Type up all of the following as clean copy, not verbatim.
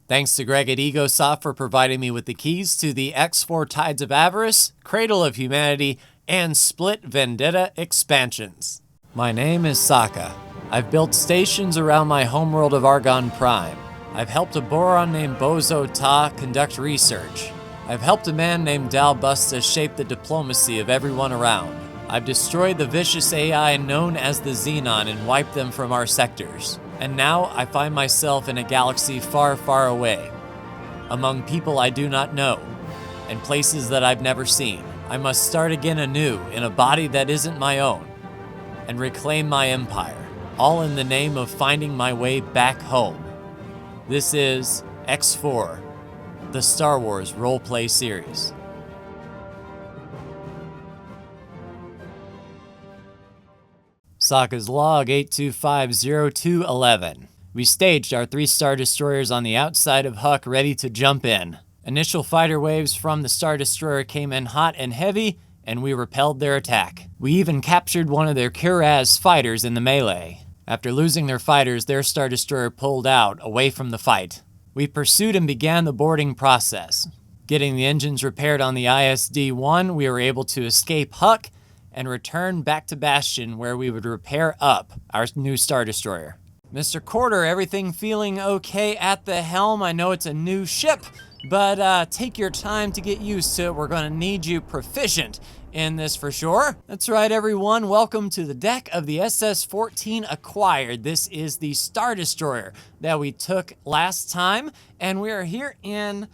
Thanks to Greg at EgoSoft for providing me with the keys to the X4 Tides of Avarice, Cradle of Humanity, and Split Vendetta expansions. My name is Sokka. I've built stations around my homeworld of Argon Prime. I've helped a Boron named Bozo Ta conduct research. I've helped a man named Dalbusta shape the diplomacy of everyone around. I've destroyed the vicious AI known as the Xenon and wiped them from our sectors. And now I find myself in a galaxy far, far away, among people I do not know, and places that I've never seen. I must start again anew in a body that isn't my own, and reclaim my empire, all in the name of finding my way back home. This is X4, the Star Wars roleplay series. Sokka's log 8250211. We staged our 3 Star Destroyers on the outside of Huck ready to jump in. Initial fighter waves from the Star Destroyer came in hot and heavy, and we repelled their attack. We even captured one of their Kuraz fighters in the melee. After losing their fighters, their Star Destroyer pulled out, away from the fight. We pursued and began the boarding process. Getting the engines repaired on the ISD-1, we were able to escape Huck and return back to Bastion, where we would repair up our new Star Destroyer. Mr. Corder, everything feeling okay at the helm? I know it's a new ship, but take your time to get used to it. We're gonna need you proficient in this for sure. That's right, everyone. Welcome to the deck of the SS-14 Acquired. This is the Star Destroyer that we took last time, and we are here in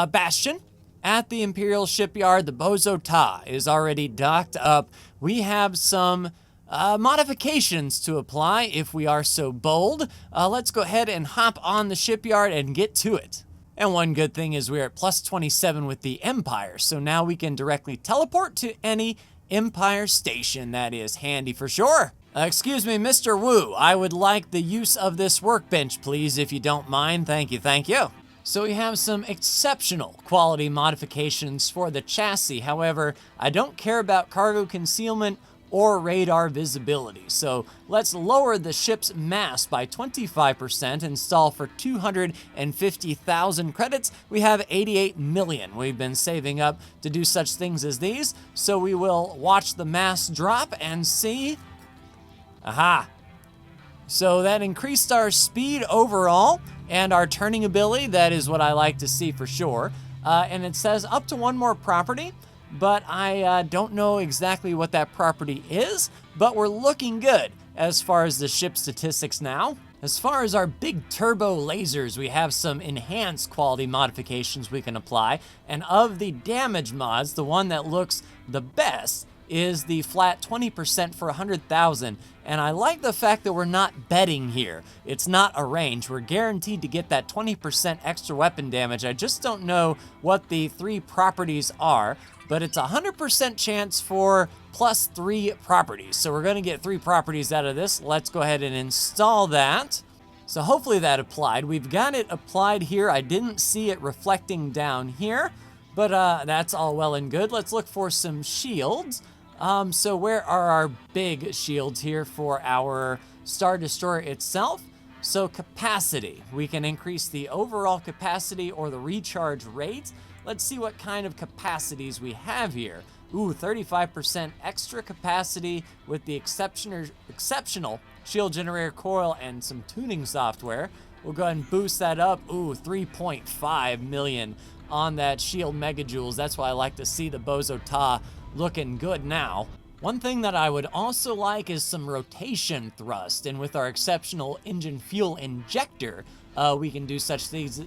Bastion at the Imperial Shipyard. The Bozo Ta is already docked up. We have some modifications to apply if we are so bold. Let's go ahead and hop on the shipyard and get to it. And one good thing is we're at plus 27 with the Empire, so now we can directly teleport to any Empire station. That is handy for sure. Excuse me, Mr. Wu, I would like the use of this workbench, please, if you don't mind. Thank you, thank you. So we have some exceptional quality modifications for the chassis. However, I don't care about cargo concealment or radar visibility. So let's lower the ship's mass by 25%, install for 250,000 credits. We have 88 million we've been saving up to do such things as these. So we will watch the mass drop and see. Aha. So that increased our speed overall and our turning ability. That is what I like to see for sure. And it says up to one more property, but I don't know exactly what that property is, but we're looking good as far as the ship statistics now. As far as our big turbo lasers, we have some enhanced quality modifications we can apply. And of the damage mods, the one that looks the best is the flat 20% for 100,000. And I like the fact that we're not betting here. It's not a range. We're guaranteed to get that 20% extra weapon damage. I just don't know what the 3 properties are, but it's a 100% chance for plus 3 properties. So we're gonna get 3 properties out of this. Let's go ahead and install that. So hopefully that applied. We've got it applied here. I didn't see it reflecting down here, but that's all well and good. Let's look for some shields. So where are our big shields here for our Star Destroyer itself? So capacity, we can increase the overall capacity or the recharge rate. Let's see what kind of capacities we have here. Ooh, 35% extra capacity with the exceptional shield generator coil and some tuning software. We'll go ahead and boost that up. Ooh, 3.5 million on that shield megajoules. That's why I like to see the Bozo Ta looking good now. One thing that I would also like is some rotation thrust, and with our exceptional engine fuel injector, we can do such things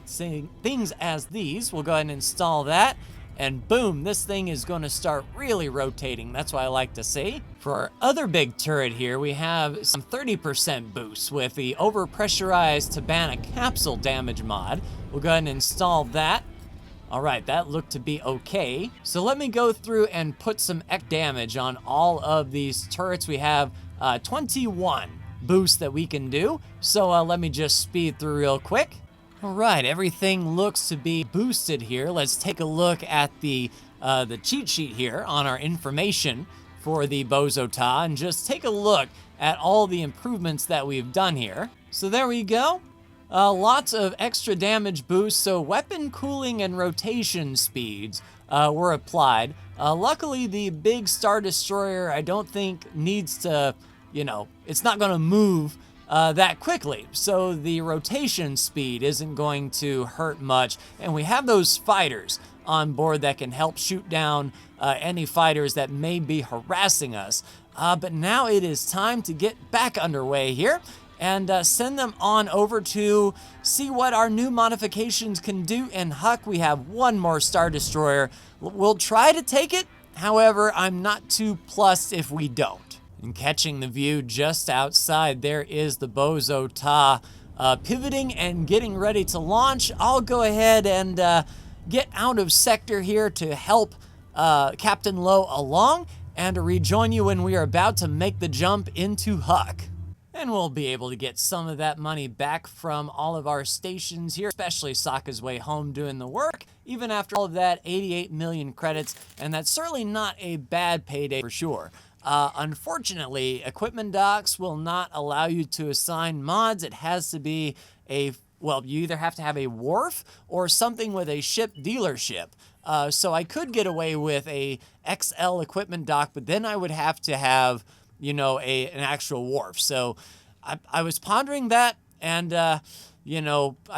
as these. We'll go ahead and install that, and boom, this thing is going to start really rotating. That's what I like to see. For our other big turret here, we have some 30% boost with the overpressurized Tabana capsule damage mod. We'll go ahead and install that. All right, that looked to be okay. So let me go through and put some damage on all of these turrets. We have 21 boosts that we can do. So let me just speed through real quick. All right, everything looks to be boosted here. Let's take a look at the cheat sheet here on our information for the Bozo Ta and just take a look at all the improvements that we've done here. So there we go. Lots of extra damage boosts, so weapon cooling and rotation speeds were applied. Luckily, the big Star Destroyer, I don't think needs to, it's not going to move that quickly. So the rotation speed isn't going to hurt much. And we have those fighters on board that can help shoot down any fighters that may be harassing us. But now it is time to get back underway here and send them on over to see what our new modifications can do. In Huck, we have one more Star Destroyer. We'll try to take it. However, I'm not too plussed if we don't. And catching the view just outside, there is the Bozo Ta pivoting and getting ready to launch. I'll go ahead and get out of sector here to help Captain Low along and rejoin you when we are about to make the jump into Huck. And we'll be able to get some of that money back from all of our stations here, especially Sokka's Way Home doing the work, even after all of that 88 million credits, and that's certainly not a bad payday for sure. Unfortunately, equipment docks will not allow you to assign mods. It has to be you either have to have a wharf or something with a ship dealership. So I could get away with a XL equipment dock, but then I would have to have an actual wharf. So I was pondering that, and I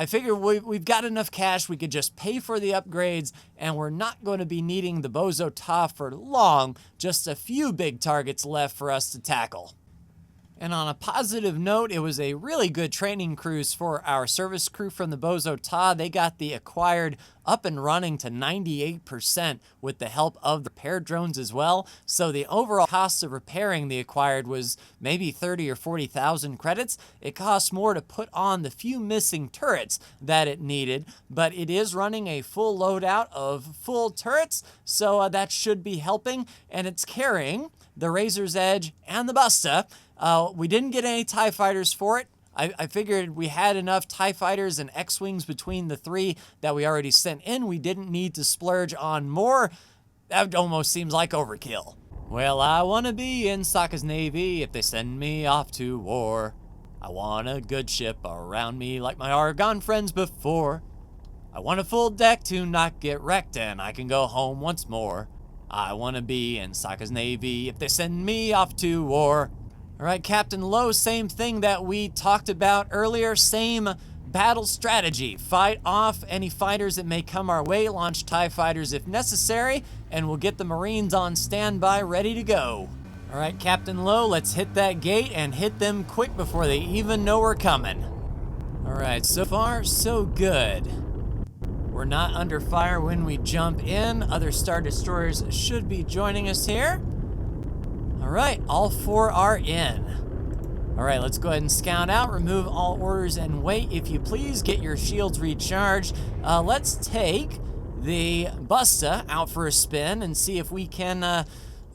figured we've got enough cash, we could just pay for the upgrades, and we're not going to be needing the Bozo Ta for long, just a few big targets left for us to tackle. And on a positive note, it was a really good training cruise for our service crew from the Bozo Ta. They got the acquired up and running to 98% with the help of the repair drones as well. So the overall cost of repairing the acquired was maybe 30 or 40,000 credits. It costs more to put on the few missing turrets that it needed, but it is running a full loadout of full turrets, so that should be helping. And it's carrying the Razor's Edge and the Busta. We didn't get any TIE fighters for it. I figured we had enough TIE fighters and X-Wings between the three that we already sent in. We didn't need to splurge on more. That almost seems like overkill. Well, I want to be in Sokka's Navy if they send me off to war. I want a good ship around me like my Argon friends before. I want a full deck to not get wrecked and I can go home once more. I want to be in Sokka's Navy if they send me off to war. All right, Captain Low, same thing that we talked about earlier, same battle strategy. Fight off any fighters that may come our way, launch TIE fighters if necessary, and we'll get the Marines on standby ready to go. All right, Captain Low, let's hit that gate and hit them quick before they even know we're coming. All right, so far, so good. We're not under fire when we jump in. Other Star Destroyers should be joining us here. All right, all four are in. All right, let's go ahead and scout out, remove all orders, and wait, if you please. Get your shields recharged. Let's take the Busta out for a spin and see if we can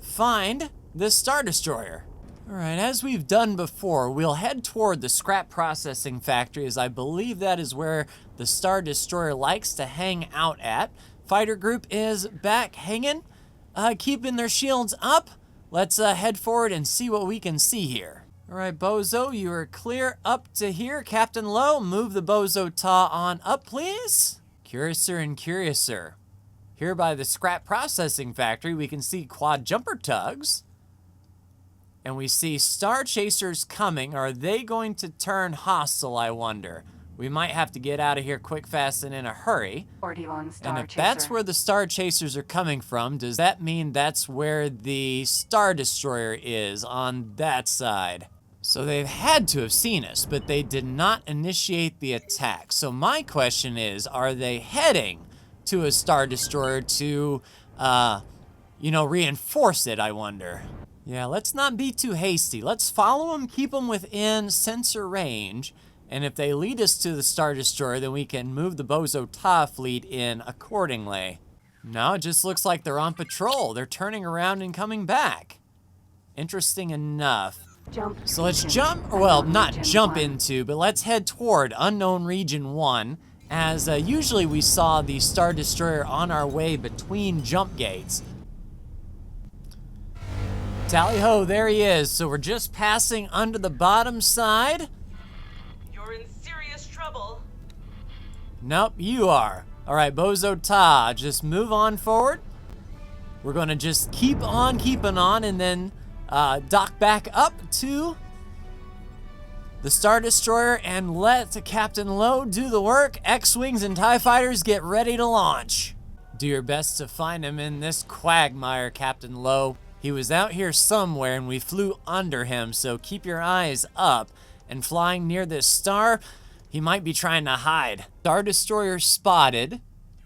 find this Star Destroyer. All right, as we've done before, we'll head toward the scrap processing factory, as I believe that is where the Star Destroyer likes to hang out at. Fighter group is back hanging, keeping their shields up. Let's head forward and see what we can see here. All right, Bozo, you are clear up to here. Captain Low, move the Bozo Ta on up, please. Curiouser and curiouser. Here by the scrap processing factory, we can see quad jumper tugs. And we see Star Chasers coming. Are they going to turn hostile, I wonder? We might have to get out of here quick, fast, and in a hurry. And if that's where the Star Chasers are coming from, does that mean that's where the Star Destroyer is on that side? So they've had to have seen us, but they did not initiate the attack. So my question is, are they heading to a Star Destroyer to, reinforce it, I wonder? Yeah, let's not be too hasty. Let's follow them, keep them within sensor range. And if they lead us to the Star Destroyer, then we can move the Bozo Ta fleet in accordingly. No, it just looks like they're on patrol. They're turning around and coming back. Interesting enough. So let's jump, well, not jump into, but let's head toward Unknown Region 1, as usually we saw the Star Destroyer on our way between jump gates. Tally-ho, there he is. So we're just passing under the bottom side. You're in serious trouble. trouble. Nope, you are. All right, Bozo Ta, just move on forward. We're going to just keep on keeping on and then dock back up to the Star Destroyer and let Captain Lo do the work. X-Wings and TIE Fighters get ready to launch. Do your best to find him in this quagmire, Captain Lo. He was out here somewhere and we flew under him, so keep your eyes up. And flying near this star, he might be trying to hide. Star Destroyer spotted,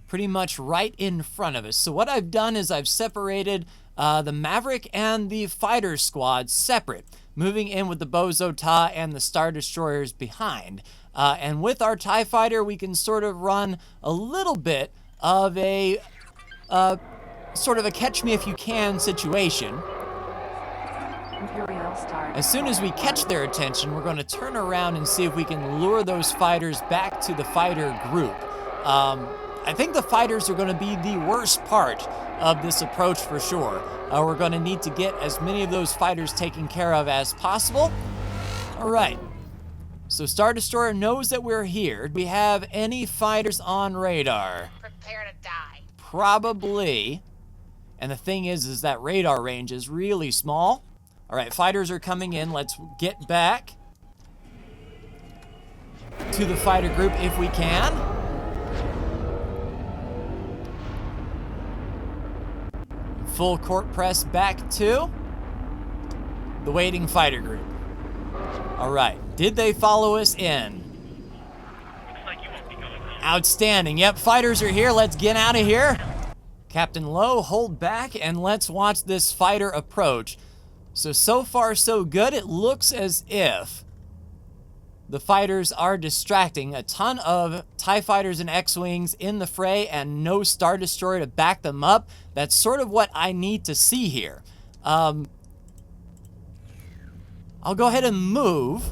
pretty much right in front of us. So what I've done is I've separated the Maverick and the fighter squad separate, moving in with the Bozo Ta and the Star Destroyers behind. And with our TIE Fighter, we can sort of run a little bit of a sort of a catch-me-if-you-can situation. As soon as we catch their attention, we're going to turn around and see if we can lure those fighters back to the fighter group. I think the fighters are going to be the worst part of this approach for sure. We're going to need to get as many of those fighters taken care of as possible. All right. So Star Destroyer knows that we're here. Do we have any fighters on radar? Prepare to die. Probably. And the thing is that radar range is really small. All right, fighters are coming in. Let's get back to the fighter group if we can. Full court press back to the waiting fighter group. All right, did they follow us in? Outstanding. Yep, fighters are here. Let's get out of here. Captain Lo, hold back and let's watch this fighter approach. So far so good. It looks as if the fighters are distracting. A ton of TIE Fighters and X-Wings in the fray and no Star Destroyer to back them up. That's sort of what I need to see here. I'll go ahead and move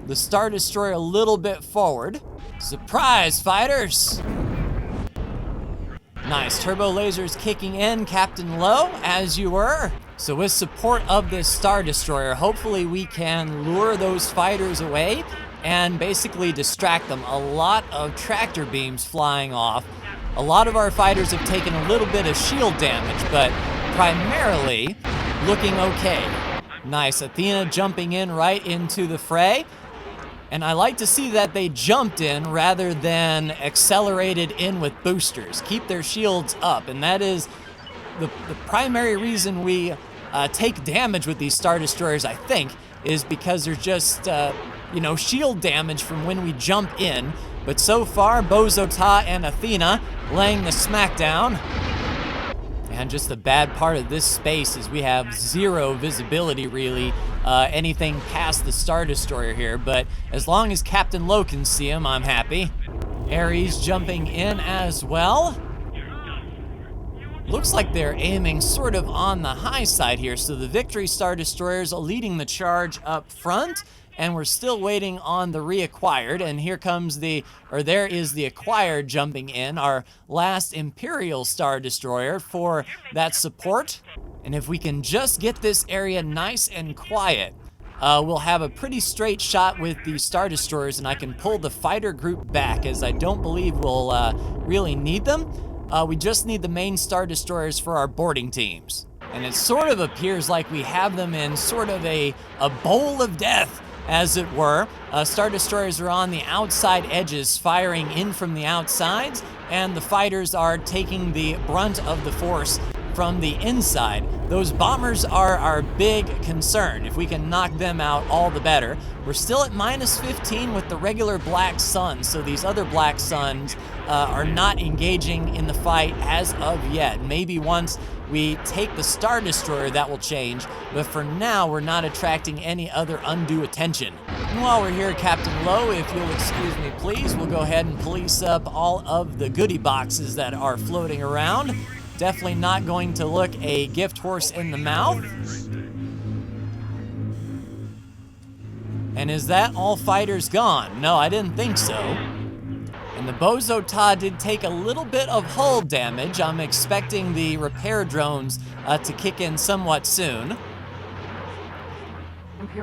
the Star Destroyer a little bit forward. Surprise, fighters! Nice, turbo lasers kicking in, Captain Lo, as you were. So with support of this Star Destroyer, hopefully we can lure those fighters away and basically distract them. A lot of tractor beams flying off. A lot of our fighters have taken a little bit of shield damage, but primarily looking okay. Nice, Athena jumping in right into the fray. And I like to see that they jumped in rather than accelerated in with boosters. Keep their shields up, and that is the primary reason we take damage with these Star Destroyers, I think, is because there's just, shield damage from when we jump in. But so far, Bozo Ta and Athena laying the smackdown. And just the bad part of this space is we have zero visibility, really, anything past the Star Destroyer here. But as long as Captain Lo can see him, I'm happy. Ares jumping in as well. Looks like they're aiming sort of on the high side here. So the Victory Star Destroyers are leading the charge up front. And we're still waiting on the reacquired, and there is the acquired jumping in, our last Imperial Star Destroyer for that support. And if we can just get this area nice and quiet, we'll have a pretty straight shot with the Star Destroyers, and I can pull the fighter group back, as I don't believe we'll really need them. We just need the main Star Destroyers for our boarding teams. And it sort of appears like we have them in sort of a bowl of death, as it were. Star Destroyers are on the outside edges, firing in from the outsides, and the fighters are taking the brunt of the force from the inside. Those bombers are our big concern. If we can knock them out, all the better. We're still at -15 with the regular Black Suns, so these other Black Suns are not engaging in the fight as of yet. Maybe once we take the Star Destroyer, that will change, but for now, we're not attracting any other undue attention. And while we're here, Captain Lo, if you'll excuse me, please, we'll go ahead and police up all of the goodie boxes that are floating around. Definitely not going to look a gift horse in the mouth. And is that all fighters gone? No, I didn't think so. And the Bozo Ta did take a little bit of hull damage. I'm expecting the repair drones to kick in somewhat soon.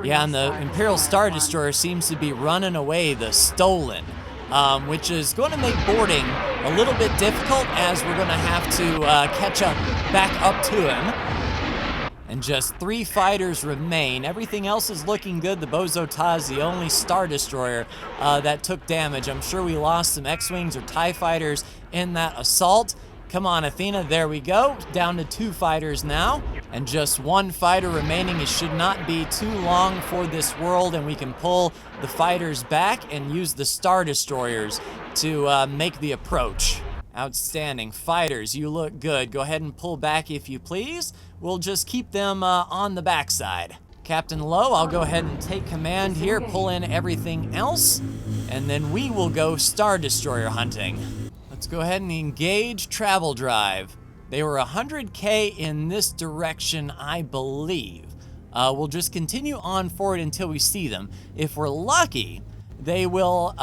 Yeah, and the Imperial Star Destroyer seems to be running away the stolen. which is going to make boarding a little bit difficult as we're going to have to catch up back up to him. And just 3 fighters remain. Everything else is looking good. The Bozo Ta is the only Star Destroyer that took damage. I'm sure we lost some X-Wings or TIE fighters in that assault. Come on, Athena, there we go. Down to 2 fighters now. And just 1 fighter remaining. It should not be too long for this world, and we can pull the fighters back and use the Star Destroyers to make the approach. Outstanding. Fighters, you look good. Go ahead and pull back if you please. We'll just keep them on the backside. Captain Lowe, I'll go ahead and take command here, pull in everything else, and then we will go Star Destroyer hunting. Let's go ahead and engage travel drive. They were 100K in this direction, I believe. We'll just continue on forward until we see them. If we're lucky, they will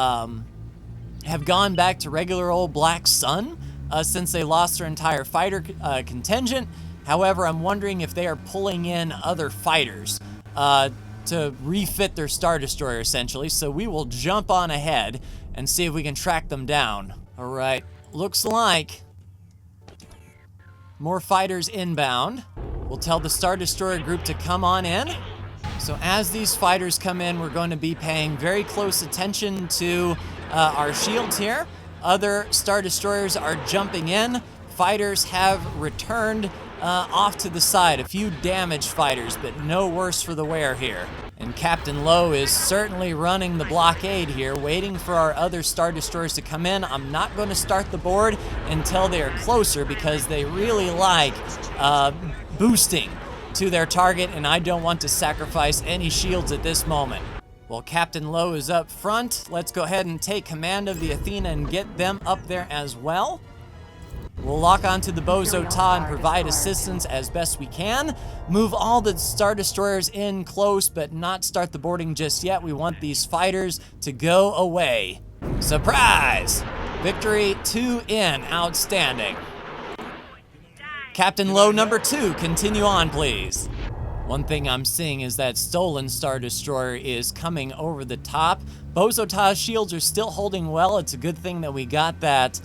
have gone back to regular old Black Sun since they lost their entire fighter contingent. However, I'm wondering if they are pulling in other fighters to refit their Star Destroyer, essentially. So we will jump on ahead and see if we can track them down. All right, looks like more fighters inbound. We'll tell the Star Destroyer group to come on in. So as these fighters come in, we're going to be paying very close attention to our shields here. Other Star Destroyers are jumping in. Fighters have returned off to the side. A few damaged fighters, but no worse for the wear here. And Captain Lowe is certainly running the blockade here, waiting for our other Star Destroyers to come in. I'm not going to start the board until they are closer because they really like boosting to their target, and I don't want to sacrifice any shields at this moment. Well, Captain Lowe is up front. Let's go ahead and take command of the Athena and get them up there as well. We'll lock onto the Bozo Ta and provide assistance as best we can. Move all the Star Destroyers in close, but not start the boarding just yet. We want these fighters to go away. Surprise! Victory 2 in. Outstanding. Captain Lowe number 2, continue on, please. One thing I'm seeing is that stolen Star Destroyer is coming over the top. Bozo Ta's shields are still holding well. It's a good thing that we got that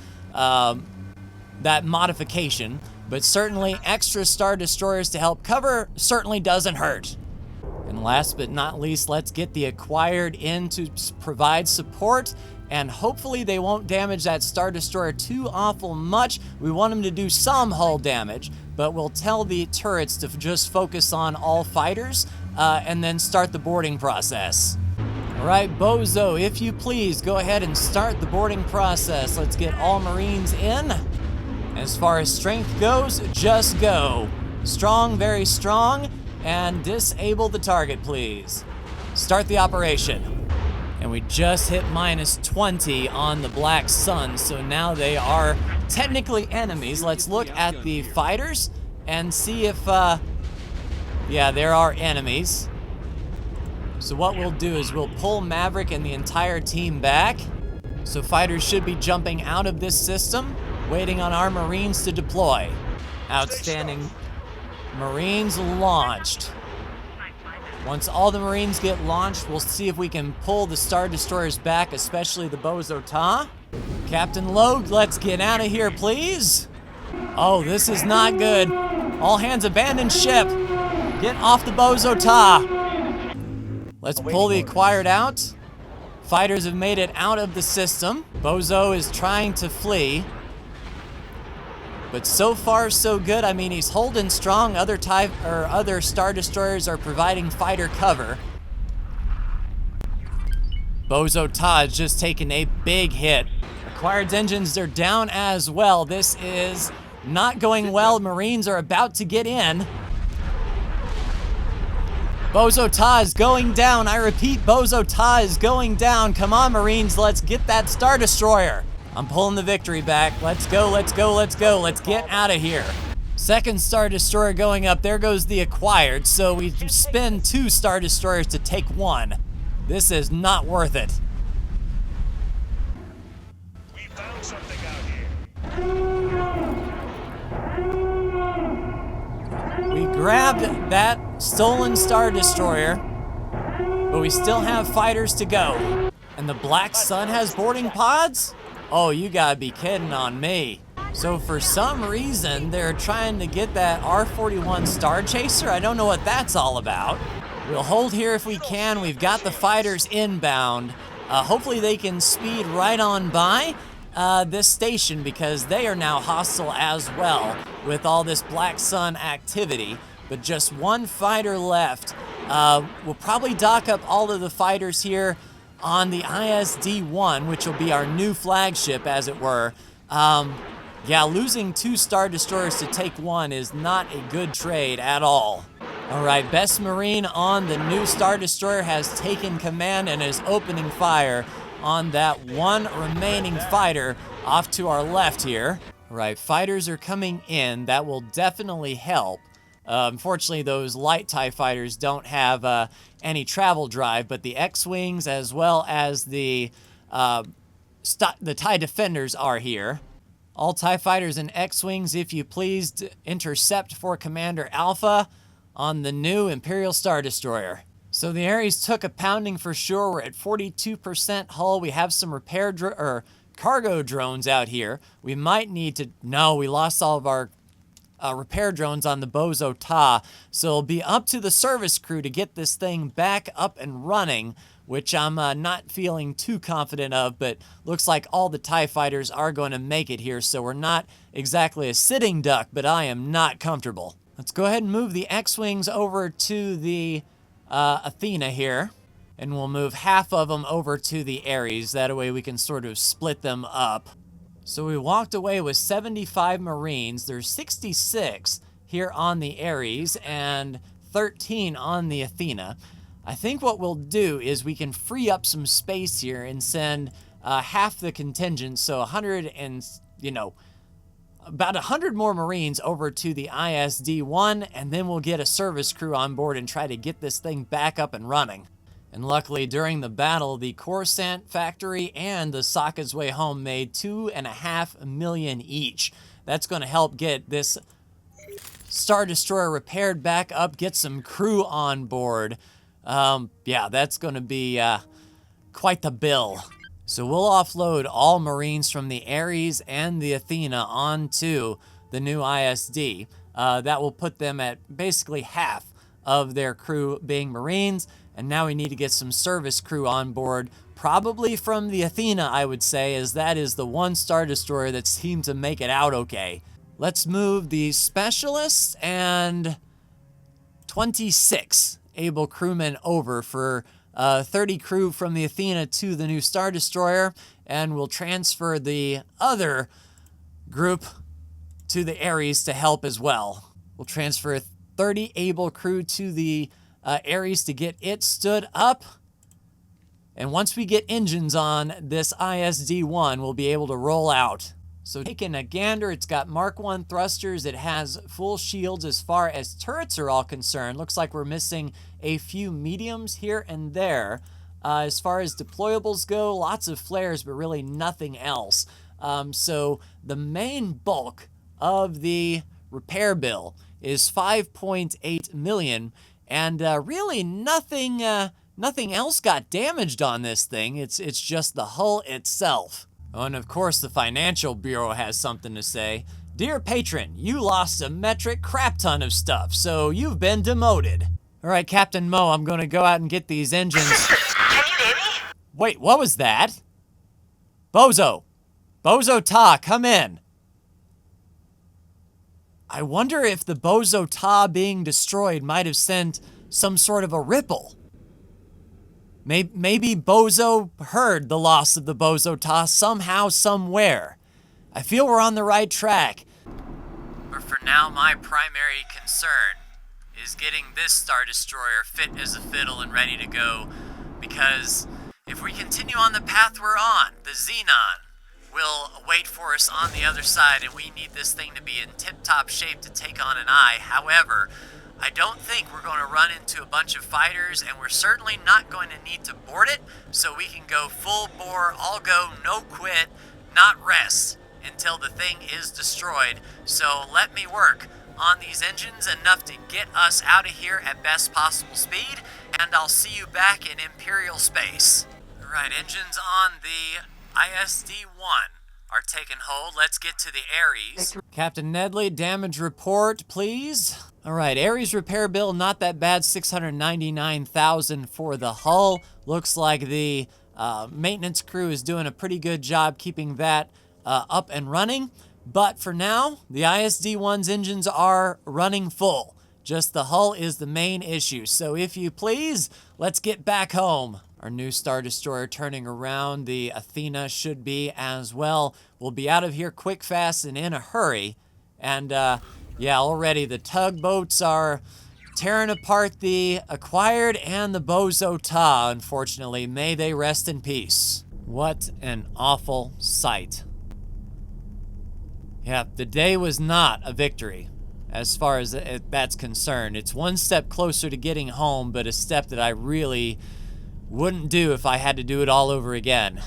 modification, but certainly extra Star Destroyers to help cover certainly doesn't hurt. And last but not least, let's get the acquired in to provide support, and hopefully they won't damage that Star Destroyer too awful much. We want them to do some hull damage, but we'll tell the turrets to just focus on all fighters and then start the boarding process. All right, Bozo, if you please, go ahead and start the boarding process. Let's get all Marines in. As far as strength goes, just go. Strong, very strong, and disable the target, please. Start the operation. And we just hit -20 on the Black Sun, so now they are technically enemies. Let's look at the fighters and see if, yeah, there are enemies. So what we'll do is we'll pull Maverick and the entire team back. So fighters should be jumping out of this system, waiting on our Marines to deploy. Outstanding. Marines launched. Once all the Marines get launched, we'll see if we can pull the Star Destroyers back, especially the Bozo Ta. Captain Lowe, let's get out of here, please. Oh, this is not good. All hands abandon ship. Get off the Bozo Ta. Let's pull the acquired out. Fighters have made it out of the system. Bozo is trying to flee. But so far, so good. I mean, he's holding strong. Other Star Destroyers are providing fighter cover. Bozo Ta has just taken a big hit. Acquired's engines are down as well. This is not going well. Marines are about to get in. Bozo Ta is going down. I repeat, Bozo Ta is going down. Come on, Marines, let's get that Star Destroyer. I'm pulling the victory back. Let's go, let's go, let's go. Let's get out of here. Second Star Destroyer going up. There goes the acquired. So we spend 2 Star Destroyers to take 1. This is not worth it. We found something out here. We grabbed that stolen Star Destroyer, but we still have fighters to go. And the Black Sun has boarding pods? Oh, you gotta be kidding on me. So for some reason, they're trying to get that R-41 Star Chaser. I don't know what that's all about. We'll hold here if we can. We've got the fighters inbound. Hopefully they can speed right on by this station because they are now hostile as well with all this Black Sun activity. But just one fighter left. We'll probably dock up all of the fighters here on the ISD-1, which will be our new flagship, as it were. Yeah, losing 2 Star Destroyers to take 1 is not a good trade at all. All right, Best Marine on the new Star Destroyer has taken command and is opening fire on that one remaining fighter off to our left here. All right, fighters are coming in. That will definitely help. Unfortunately, those light TIE fighters don't have any travel drive, but the X-Wings as well as the TIE Defenders are here. All TIE fighters and X-Wings, if you please, intercept for Commander Alpha on the new Imperial Star Destroyer. So the Ares took a pounding for sure. We're at 42% hull. We have some cargo drones out here. We might need to... No, we lost all of our repair drones on the Bozo Ta, so it'll be up to the service crew to get this thing back up and running, which I'm not feeling too confident of, but looks like all the TIE fighters are going to make it here, so we're not exactly a sitting duck, but I am not comfortable. Let's go ahead and move the X-Wings over to the Athena here, and we'll move half of them over to the Ares. That way we can sort of split them up. So we walked away with 75 Marines. There's 66 here on the Ares and 13 on the Athena. I think what we'll do is we can free up some space here and send half the contingent, so 100 and, about 100 more Marines over to the ISD-1, and then we'll get a service crew on board and try to get this thing back up and running. And luckily, during the battle, the Coruscant factory and the Sokka's Way Home made $2.5 million each. That's going to help get this Star Destroyer repaired back up, get some crew on board. Yeah, that's going to be quite the bill. So we'll offload all Marines from the Ares and the Athena onto the new ISD. That will put them at basically half of their crew being Marines. And now we need to get some service crew on board, probably from the Athena, I would say, as that is the one Star Destroyer that seemed to make it out okay. Let's move the Specialists and 26 able crewmen over for 30 crew from the Athena to the new Star Destroyer, and we'll transfer the other group to the Ares to help as well. We'll transfer 30 able crew to the Ares to get it stood up. And once we get engines on this ISD-1, we'll be able to roll out. So taking a gander, it's got Mark 1 thrusters. It has full shields as far as turrets are all concerned. Looks like we're missing a few mediums here and there. As far as deployables go, lots of flares, but really nothing else. So the main bulk of the repair bill is $5.8 million. And really nothing else got damaged on this thing. It's just the hull itself. Oh, and of course the Financial Bureau has something to say. Dear patron, you lost a metric crap ton of stuff, so you've been demoted. All right, Captain Mo, I'm going to go out and get these engines. Can you hear me? Wait, what was that? Bozo Ta, come in. I wonder if the Bozo Ta being destroyed might have sent some sort of a ripple. Maybe Bozo heard the loss of the Bozo Ta somehow, somewhere. I feel we're on the right track. But for now, my primary concern is getting this Star Destroyer fit as a fiddle and ready to go. Because if we continue on the path we're on, the Xenon will wait for us on the other side, and we need this thing to be in tip-top shape to take on an eye. However, I don't think we're going to run into a bunch of fighters, and we're certainly not going to need to board it, so we can go full bore, all go, no quit, not rest until the thing is destroyed. So let me work on these engines enough to get us out of here at best possible speed, and I'll see you back in Imperial space. All right, engines on the ISD-1 are taking hold. Let's get to the Ares. Captain Nedley, damage report, please. All right, Ares repair bill, not that bad, 699,000 for the hull. Looks like the maintenance crew is doing a pretty good job keeping that up and running. But for now, the ISD-1's engines are running full. Just the hull is the main issue. So if you please, let's get back home. Our new Star Destroyer turning around. The Athena should be as well. We'll be out of here quick, fast, and in a hurry. And yeah, already the tugboats are tearing apart the Acquired and the Bozo Ta, unfortunately. May they rest in peace. What an awful sight. Yeah, the day was not a victory as far as that's concerned. It's one step closer to getting home, but a step that I really wouldn't do if I had to do it all over again.